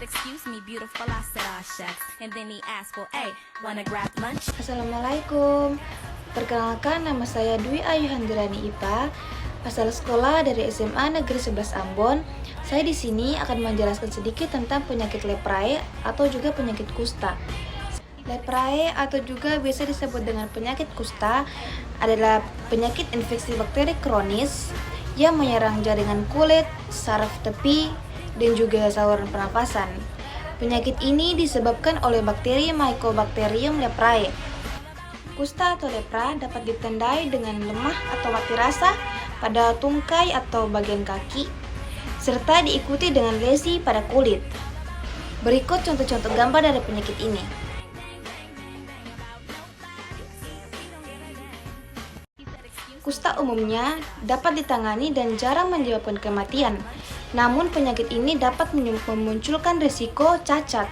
excuse me, beautiful. I said, "Aw, shucks." And then he asked, "Well, hey, wanna grab lunch?" Assalamualaikum. Perkenalkan, nama saya Dwi Ayu Handirani IPA, asal sekolah dari SMA Negeri 11 Ambon. Saya di sini akan menjelaskan sedikit tentang penyakit leprae atau juga penyakit kusta. Leprae atau juga biasa disebut dengan penyakit kusta adalah penyakit infeksi bakteri kronis yang menyerang jaringan kulit, saraf tepi, dan juga saluran pernapasan. Penyakit ini disebabkan oleh bakteri Mycobacterium leprae. Kusta atau lepra dapat ditandai dengan lemah atau mati rasa pada tungkai atau bagian kaki, serta diikuti dengan lesi pada kulit. Berikut contoh-contoh gambar dari penyakit ini. Kusta umumnya dapat ditangani dan jarang menyebabkan kematian. Namun penyakit ini dapat memunculkan risiko cacat.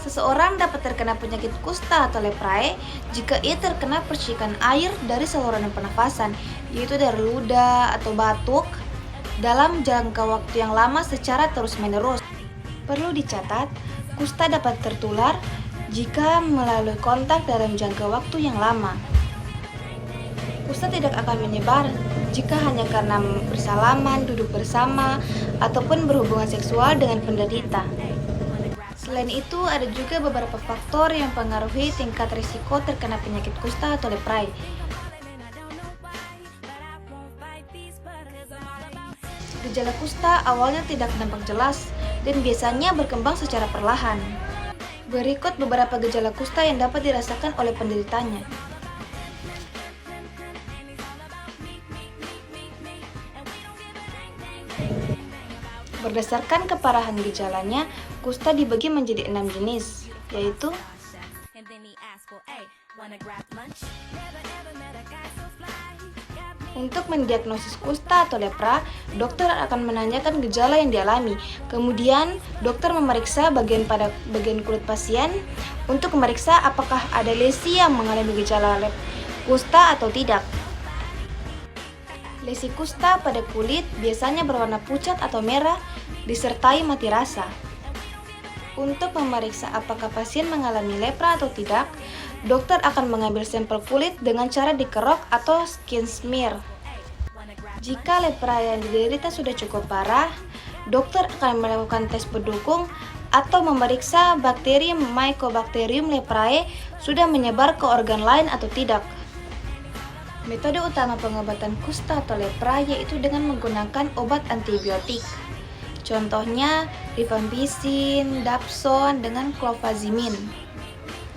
Seseorang dapat terkena penyakit kusta atau leprae jika ia terkena percikan air dari saluran pernafasan, yaitu dari ludah atau batuk, dalam jangka waktu yang lama secara terus-menerus. Perlu dicatat, kusta dapat tertular jika melalui kontak dalam jangka waktu yang lama. Kusta tidak akan menyebar jika hanya karena bersalaman, duduk bersama, ataupun berhubungan seksual dengan penderita. Selain itu, ada juga beberapa faktor yang mempengaruhi tingkat risiko terkena penyakit kusta atau leprae. Gejala kusta awalnya tidak nampak jelas dan biasanya berkembang secara perlahan. Berikut beberapa gejala kusta yang dapat dirasakan oleh penderitanya. Berdasarkan keparahan gejalanya, kusta dibagi menjadi 6 jenis, yaitu And then he asked, "Well, hey, wanna grab lunch?" untuk mendiagnosis kusta atau lepra, dokter akan menanyakan gejala yang dialami. Kemudian, dokter memeriksa bagian kulit pasien untuk memeriksa apakah ada lesi yang mengalami gejala kusta atau tidak. Lesi kusta pada kulit biasanya berwarna pucat atau merah, disertai mati rasa. Untuk memeriksa apakah pasien mengalami lepra atau tidak, dokter akan mengambil sampel kulit dengan cara dikerok atau skin smear. Jika lepra yang diderita sudah cukup parah, dokter akan melakukan tes pendukung atau memeriksa bakteri Mycobacterium leprae sudah menyebar ke organ lain atau tidak. Metode utama pengobatan kusta atau lepra yaitu dengan menggunakan obat antibiotik. Contohnya rifampicin, dapsone, dengan clofazimin.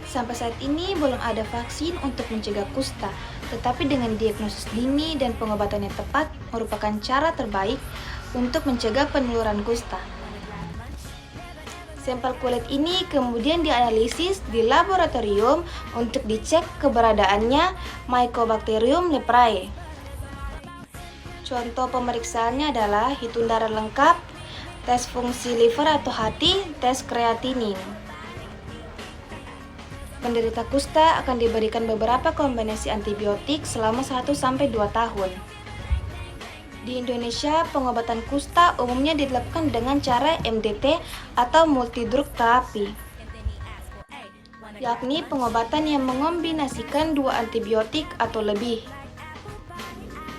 Sampai saat ini belum ada vaksin untuk mencegah kusta, tetapi dengan diagnosis dini dan pengobatan yang tepat merupakan cara terbaik untuk mencegah penularan kusta. Sampel kulit ini kemudian dianalisis di laboratorium untuk dicek keberadaannya Mycobacterium leprae. Contoh pemeriksaannya adalah hitung darah lengkap, tes fungsi liver atau hati, tes kreatinin. Penderita kusta akan diberikan beberapa kombinasi antibiotik selama 1-2 tahun. Di Indonesia, pengobatan kusta umumnya dilakukan dengan cara MDT atau multidrug terapi, yakni pengobatan yang mengombinasikan 2 antibiotik atau lebih.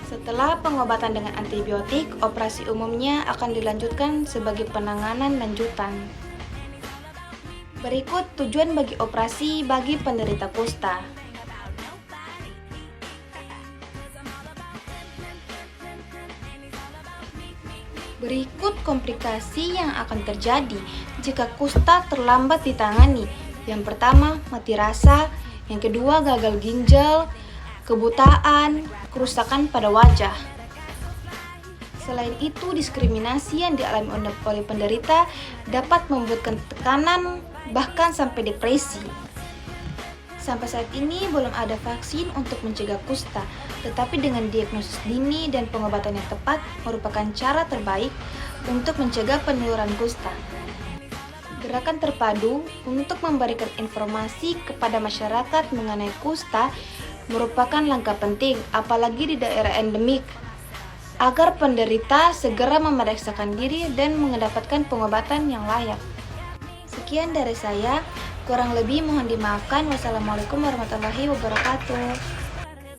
Setelah pengobatan dengan antibiotik, operasi umumnya akan dilanjutkan sebagai penanganan lanjutan. Berikut tujuan bagi operasi bagi penderita kusta. Berikut komplikasi yang akan terjadi jika kusta terlambat ditangani. Yang pertama, mati rasa. Yang kedua, gagal ginjal, kebutaan, kerusakan pada wajah. Selain itu, diskriminasi yang dialami oleh penderita dapat membuatkan tekanan, bahkan sampai depresi. Sampai saat ini belum ada vaksin untuk mencegah kusta, tetapi dengan diagnosis dini dan pengobatan yang tepat merupakan cara terbaik untuk mencegah penularan kusta. Gerakan terpadu untuk memberikan informasi kepada masyarakat mengenai kusta merupakan langkah penting, apalagi di daerah endemik. agar penderita segera memeriksakan diri dan mendapatkan pengobatan yang layak. Sekian dari saya, kurang lebih mohon dimaafkan. Wassalamualaikum warahmatullahi wabarakatuh.